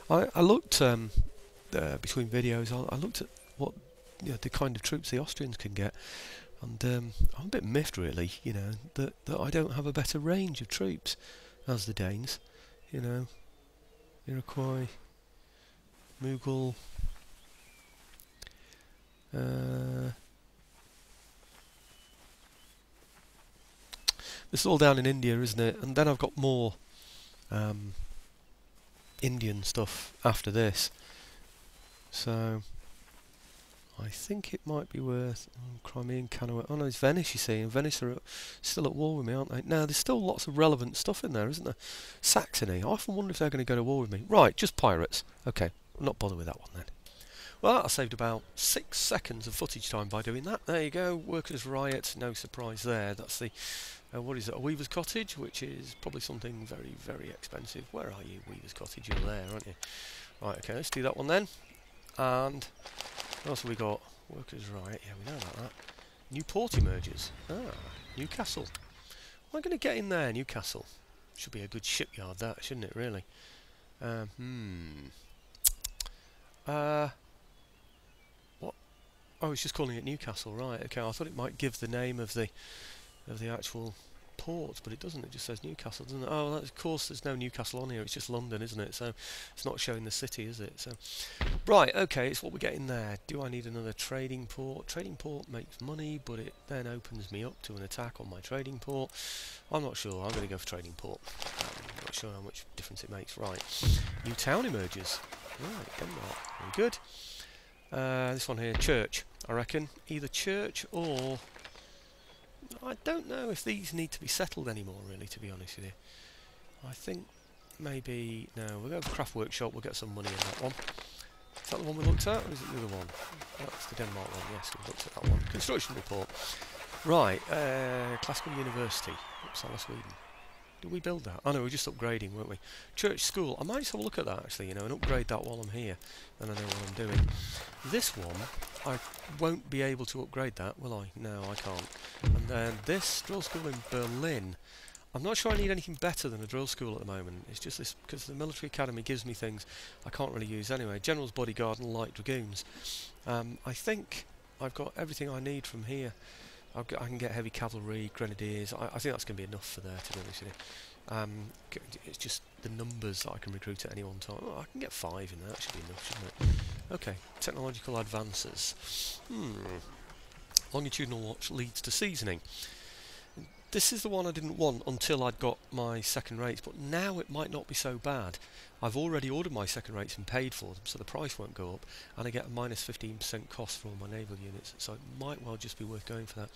I looked between videos. I looked at what the kind of troops the Austrians can get, and I'm a bit miffed, really. You know that I don't have a better range of troops as the Danes. You know. Iroquois, Mughal, this is all down in India, isn't it? And then I've got more Indian stuff after this, so I think it might be worth Crimean Canoe. Oh no, it's Venice, you see, and Venice are still at war with me, aren't they? Now, there's still lots of relevant stuff in there, isn't there? Saxony, I often wonder if they're going to go to war with me. Right, just pirates. Okay, I'm not bothered with that one then. Well, I saved about 6 seconds of footage time by doing that. There you go, Workers' Riot, no surprise there. That's the, what is it, a Weaver's Cottage, which is probably something very, very expensive. Where are you, Weaver's Cottage? You're there, aren't you? Right, okay, let's do that one then. And what else have we got? Workers' Riot, yeah, we know about that. New port emerges. Newcastle. Am I going to get in there, Newcastle? Should be a good shipyard, that, shouldn't it, really? What? Oh, it's just calling it Newcastle, right, okay, I thought it might give the name of the actual port, but it doesn't, it just says Newcastle, doesn't it? Oh, of course there's no Newcastle on here, it's just London, isn't it? So it's not showing the city, is it? So right, okay, it's what we're getting there. Do I need another trading port? Trading port makes money, but it then opens me up to an attack on my trading port. I'm not sure, I'm going to go for trading port. I'm not sure how much difference it makes. Right, new town emerges. Right, Denmark, very good. This one here, church, I reckon. Either church or... I don't know if these need to be settled anymore, really, to be honest with you. I think maybe... No, we'll go for Craft Workshop, we'll get some money in that one. Is that the one we looked at, or is it the other one? That's the Denmark one, yes, we looked at that one. Construction report. Right, Classical University, Uppsala, Sweden. Did we build that? Oh no, we were just upgrading, weren't we? Church, school. I might just have a look at that actually, you know, and upgrade that while I'm here. Then I know what I'm doing. This one, I won't be able to upgrade that, will I? No, I can't. And then this drill school in Berlin. I'm not sure I need anything better than a drill school at the moment. It's just this, because the military academy gives me things I can't really use anyway. General's bodyguard and light dragoons. I think I've got everything I need from here. I can get heavy cavalry, grenadiers. I think that's going to be enough for there, to be honest with you. It's just the numbers that I can recruit at any one time. Oh, I can get 5 in there. That should be enough, shouldn't it? Okay, technological advances. Longitudinal watch leads to seasoning. This is the one I didn't want until I'd got my second rates, but now it might not be so bad. I've already ordered my second rates and paid for them, so the price won't go up, and I get a minus 15% cost for all my naval units, so it might well just be worth going for that.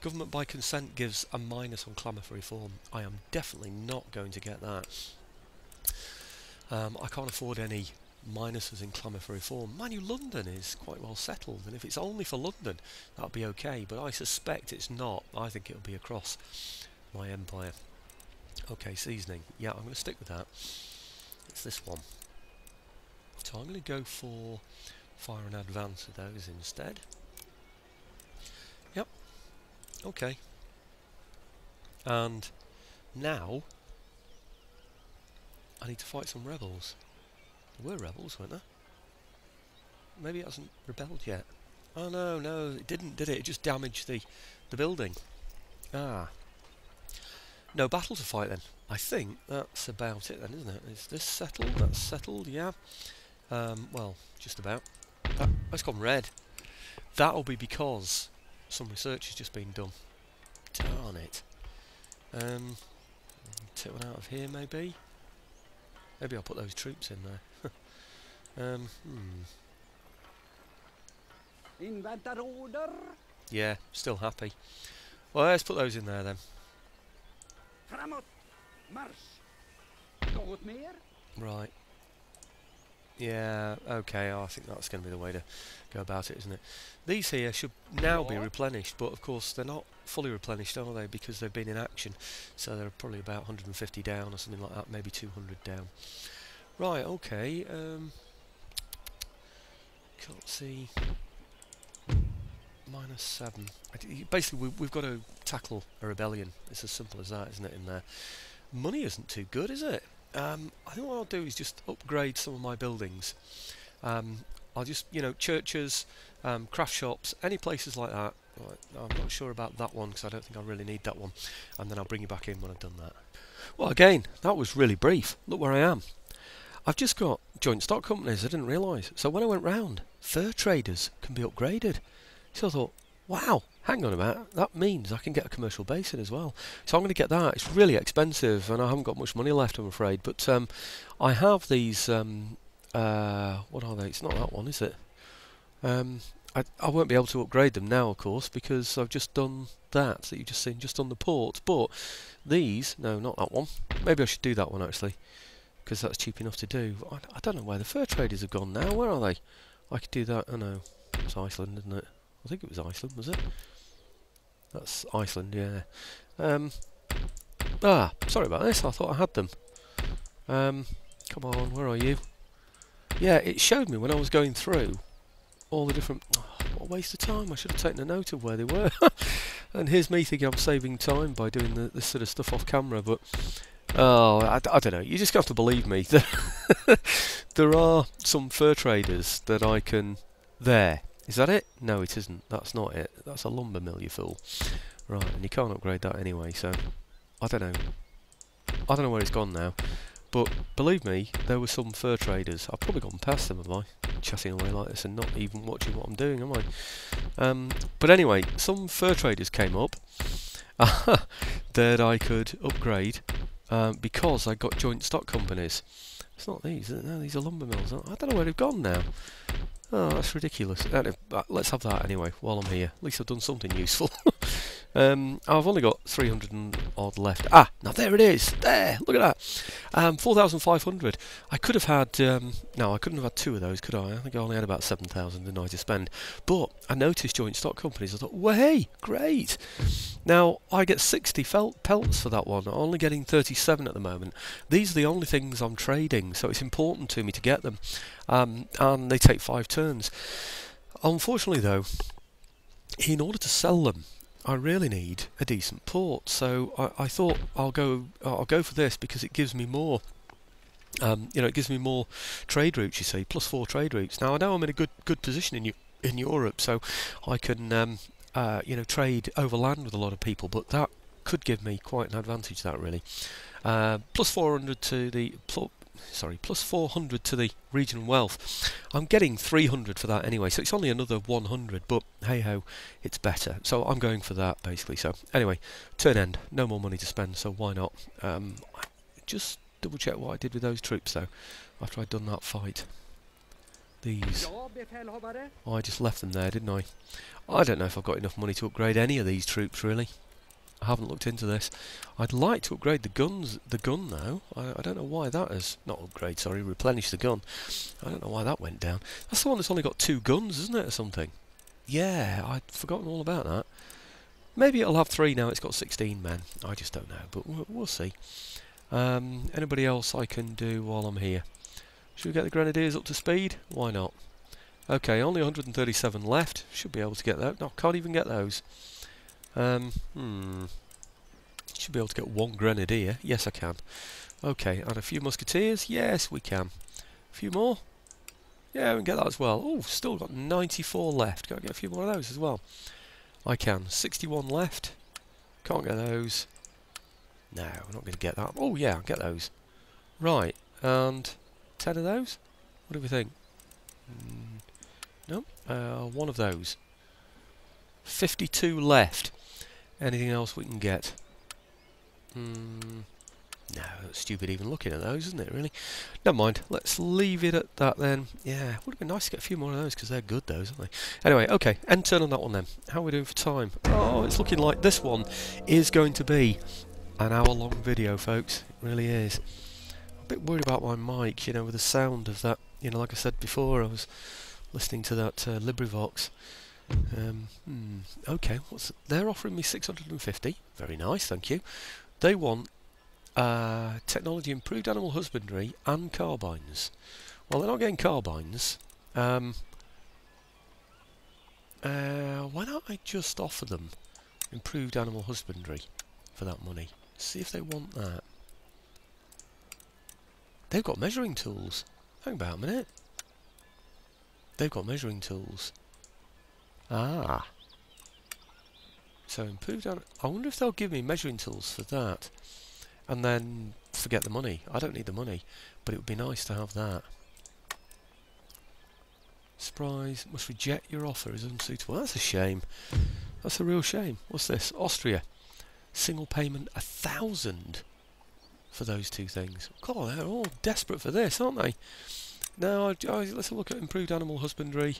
Government by consent gives a minus on clamour for reform. I am definitely not going to get that. I can't afford any minuses in clamour for reform. Mind you, London is quite well settled, and if it's only for London, that'll be okay, but I suspect it's not. I think it'll be across my empire. Okay, seasoning. Yeah, I'm going to stick with that. It's this one. So I'm going to go for fire and advance of those instead. Yep. Okay. And now I need to fight some rebels. There were rebels, weren't there? Maybe it hasn't rebelled yet. Oh no, no, it didn't, did it? It just damaged the building. Ah. No battle to fight then. I think that's about it then, isn't it? Is this settled? That's settled, yeah. Well, just about. That's gone red. That'll be because some research has just been done. Darn it. Take one out of here maybe. Maybe I'll put those troops in there.
Inväntar order.
Yeah, still happy. Well, let's put those in there then.
Framåt. Marsch. Något mer?
Right. Yeah, okay, I think that's going to be the way to go about it, isn't it? These here should now be replenished, but of course they're not fully replenished, are they? Because they've been in action, so they're probably about 150 down or something like that, maybe 200 down. Right, okay, can't see. -7. Basically, we've got to tackle a rebellion. It's as simple as that, isn't it, in there? Money isn't too good, is it? I think what I'll do is just upgrade some of my buildings. I'll just, you know, churches, craft shops, any places like that. Right, I'm not sure about that one because I don't think I really need that one. And then I'll bring you back in when I've done that. Well, again, that was really brief. Look where I am. I've just got joint stock companies, I didn't realise. So when I went round, fur traders can be upgraded. So I thought, wow, hang on a minute, that means I can get a commercial base in as well. So I'm going to get that. It's really expensive and I haven't got much money left, I'm afraid. But I have these, what are they? It's not that one, is it? I won't be able to upgrade them now, of course, because I've just done that you've just seen, just on the port. But these, no, not that one. Maybe I should do that one, actually, because that's cheap enough to do. I don't know where the fur traders have gone now. Where are they? I could do that. Oh no, it's Iceland, isn't it? I think it was Iceland, was it? That's Iceland, yeah. Sorry about this. I thought I had them. Come on, where are you? Yeah, it showed me when I was going through all the different... Oh, what a waste of time. I should have taken a note of where they were. And here's me thinking I'm saving time by doing this sort of stuff off camera, but... Oh, I don't know. You just have to believe me. There are some fur traders that I can... There. Is that it? No, it isn't. That's not it. That's a lumber mill, you fool. Right, and you can't upgrade that anyway, so... I don't know. I don't know where it's gone now. But, believe me, there were some fur traders. I've probably gone past them, have I? Chatting away like this and not even watching what I'm doing, am I? But anyway, some fur traders came up that I could upgrade because I got joint stock companies. It's not these, no, these are lumber mills. I don't know where they've gone now. Oh, that's ridiculous. Let's have that anyway, while I'm here. At least I've done something useful. I've only got 300 and odd left. Ah, now there it is. There, look at that. 4,500. I could have had. No, I couldn't have had two of those, could I? I think I only had about 7,000, didn't I, to spend. But I noticed joint stock companies. I thought, well, hey, great. Now I get 60 pelts for that one. I'm only getting 37 at the moment. These are the only things I'm trading, so it's important to me to get them. And they take 5 turns. Unfortunately, though, in order to sell them, I really need a decent port. So I thought I'll go for this because it gives me more. It gives me more trade routes. You see, +4 trade routes. Now I know I'm in a good position in Europe, so I can trade over land with a lot of people. But that could give me quite an advantage. That really, +400 to the +400 to the regional wealth. I'm getting 300 for that anyway, so it's only another 100, but hey ho, it's better. So I'm going for that basically. So anyway, turn end, no more money to spend, so why not? Just double check what I did with those troops though, after I'd done that fight. These, I just left them there, didn't I? I don't know if I've got enough money to upgrade any of these troops really. I haven't looked into this. I'd like to upgrade the gun though. I don't know why that is not upgrade, sorry, replenish the gun. I don't know why that went down. That's the one that's only got 2 guns, isn't it, or something? Yeah, I'd forgotten all about that. Maybe it'll have 3 now, it's got 16 men. I just don't know, but we'll see. Anybody else I can do while I'm here? Should we get the Grenadiers up to speed? Why not? Okay, only 137 left. Should be able to get that. No, can't even get those. Should be able to get 1 Grenadier. Yes, I can. Okay, and a few Musketeers. Yes, we can. A few more. Yeah, we can get that as well. Oh, still got 94 left. Got to get a few more of those as well. I can. 61 left. Can't get those. No, we're not going to get that. Oh, yeah, I'll get those. Right, and 10 of those? What do we think? No, 1 of those. 52 left. Anything else we can get? No, that's stupid even looking at those, isn't it, really? Never mind, let's leave it at that then. Yeah, would have been nice to get a few more of those, because they're good, those, aren't they? Anyway, okay, end turn on that one then. How are we doing for time? Oh, it's looking like this one is going to be an hour-long video, folks. It really is. I'm a bit worried about my mic, with the sound of that. Like I said before, I was listening to that LibriVox. Okay, they're offering me 650. Very nice, thank you. They want technology improved animal husbandry and carbines. Well, they're not getting carbines. Why don't I just offer them improved animal husbandry for that money? See if they want that. They've got measuring tools. Hang about a minute. They've got measuring tools. Ah. So improved. I wonder if they'll give me measuring tools for that, and then forget the money. I don't need the money, but it would be nice to have that. Surprise! Must reject your offer as unsuitable. That's a shame. That's a real shame. What's this? Austria. Single payment 1,000 for those 2 things. God, they're all desperate for this, aren't they? Now, let's have a look at improved animal husbandry.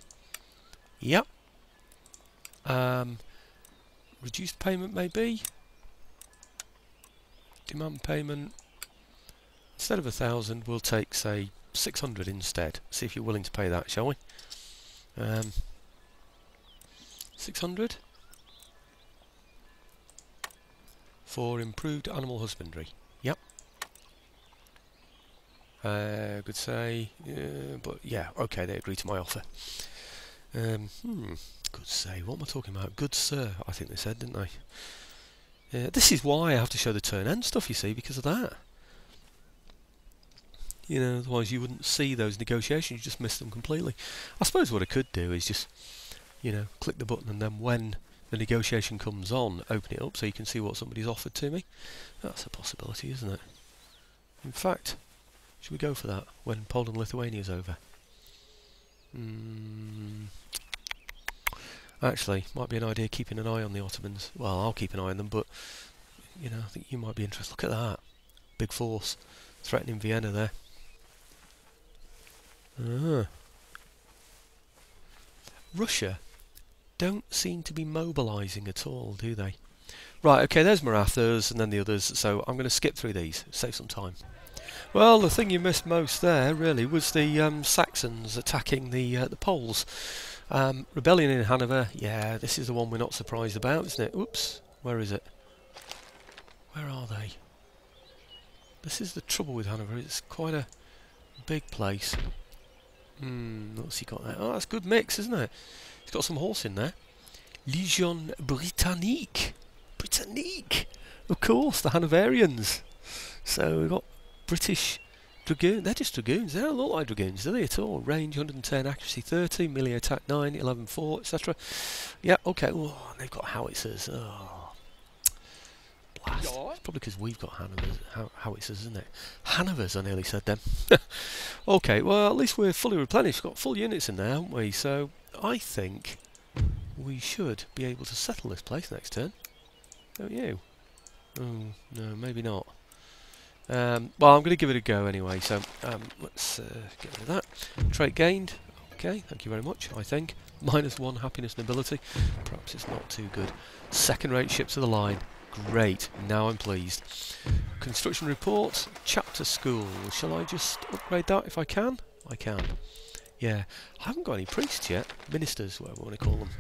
Yep. Reduced payment maybe. Demand payment. Instead of 1,000, we'll take, say, 600 instead. See if you're willing to pay that, shall we? 600 for improved animal husbandry. Yep. Good say, but yeah, okay, they agree to my offer. Good say, what am I talking about? Good sir, I think they said, didn't they? This is why I have to show the turn end stuff, you see, because of that. Otherwise you wouldn't see those negotiations, you just miss them completely. I suppose what I could do is just, click the button and then when the negotiation comes on, open it up so you can see what somebody's offered to me. That's a possibility, isn't it? In fact, should we go for that when Poland-Lithuania's over? Actually, might be an idea keeping an eye on the Ottomans. Well, I'll keep an eye on them, but I think you might be interested. Look at that, big force threatening Vienna there. Russia don't seem to be mobilising at all, do they? Right, okay, there's Marathas and then the others, so I'm going to skip through these, save some time. Well, the thing you missed most there, really, was the Saxons attacking the Poles. Rebellion in Hanover, yeah, this is the one we're not surprised about, isn't it? Oops, where is it? Where are they? This is the trouble with Hanover, it's quite a big place. What's he got there? Oh, that's a good mix, isn't it? He's got some horse in there. Légion Britannique. Britannique! Of course, the Hanoverians. So we've got British Dragoons. They're just Dragoons. They don't look like Dragoons, do they, at all? Range 110, accuracy 30, melee attack 9, 11, 4, etc. Yeah, okay. Oh, they've got howitzers. Oh, blast. It's probably because we've got howitzers, isn't it? Hanovers, I nearly said them. Okay, well, at least we're fully replenished. We've got full units in there, haven't we? So I think we should be able to settle this place next turn. Don't you? Oh, no, maybe not. Well, I'm going to give it a go anyway, so let's get rid of that. Trait gained. Okay, thank you very much, I think. -1 happiness and ability. Perhaps it's not too good. Second-rate ships of the line. Great, now I'm pleased. Construction report. Chapter school. Shall I just upgrade that if I can? I can. Yeah, I haven't got any priests yet. Ministers, whatever we want to call them.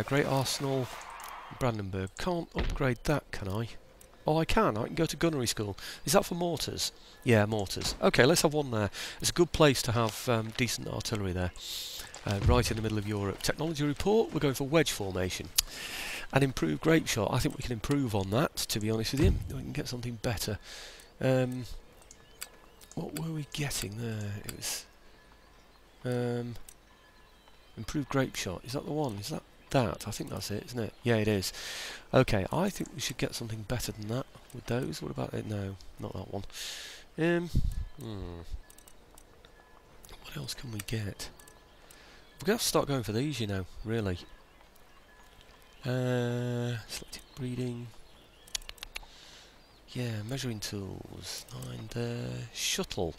Great Arsenal. Brandenburg. Can't upgrade that, can I? Oh, I can go to gunnery school. Is that for mortars? Yeah, mortars. Okay, let's have one there. It's a good place to have decent artillery there. Right in the middle of Europe. Technology report, we're going for wedge formation. And improved grape shot. I think we can improve on that, to be honest with you. We can get something better. What were we getting there? It was improved grape shot. Is that the one? Is that? I think that's it, isn't it? Yeah, it is. Okay, I think we should get something better than that with those. What about it? No, not that one. What else can we get? We're going to have to start going for these, you know, really. Selective breeding. Yeah, measuring tools. 9 there. Shuttle.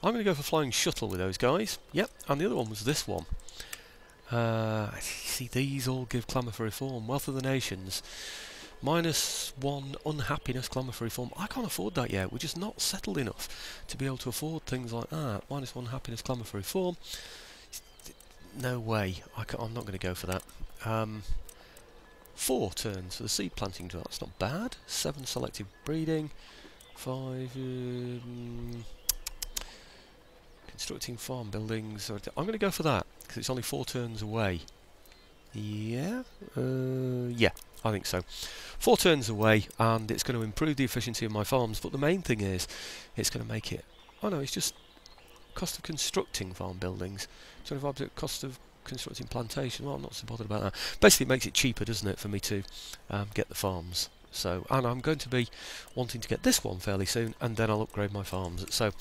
I'm going to go for flying shuttle with those guys. Yep, and the other one was this one. See, these all give clamour for reform. Wealth of the nations. -1 unhappiness, clamour for reform. I can't afford that yet. We're just not settled enough to be able to afford things like that. -1 happiness, clamour for reform. No way. I'm not going to go for that. 4 turns for the seed planting drill. That's not bad. 7 selective breeding. 5... constructing farm buildings. I'm going to go for that because it's only 4 turns away. Yeah, yeah, I think so. 4 turns away, and it's going to improve the efficiency of my farms. But the main thing is, it's going to make it. Oh no, it's just cost of constructing farm buildings. 25% cost of constructing plantation. Well, I'm not so bothered about that. Basically, it makes it cheaper, doesn't it, for me to get the farms. So, and I'm going to be wanting to get this one fairly soon, and then I'll upgrade my farms. So,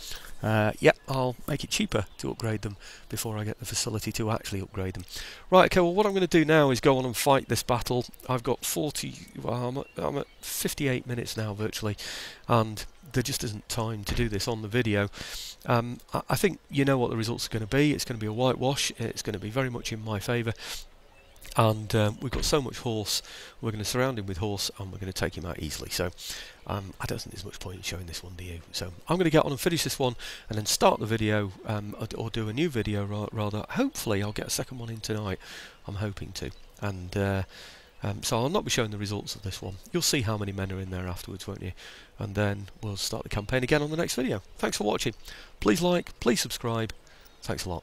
yeah, I'll make it cheaper to upgrade them before I get the facility to actually upgrade them. Right, okay, well what I'm going to do now is go on and fight this battle. I've got 40, well, I'm at 58 minutes now virtually, and there just isn't time to do this on the video. I think you know what the results are going to be. It's going to be a whitewash. It's going to be very much in my favour. And we've got so much horse, we're going to surround him with horse and we're going to take him out easily. So I don't think there's much point in showing this one, do you? So I'm going to get on and finish this one and then start the video, or do a new video rather. Hopefully I'll get a second one in tonight, I'm hoping to. And so I'll not be showing the results of this one. You'll see how many men are in there afterwards, won't you? And then we'll start the campaign again on the next video. Thanks for watching. Please like, please subscribe. Thanks a lot.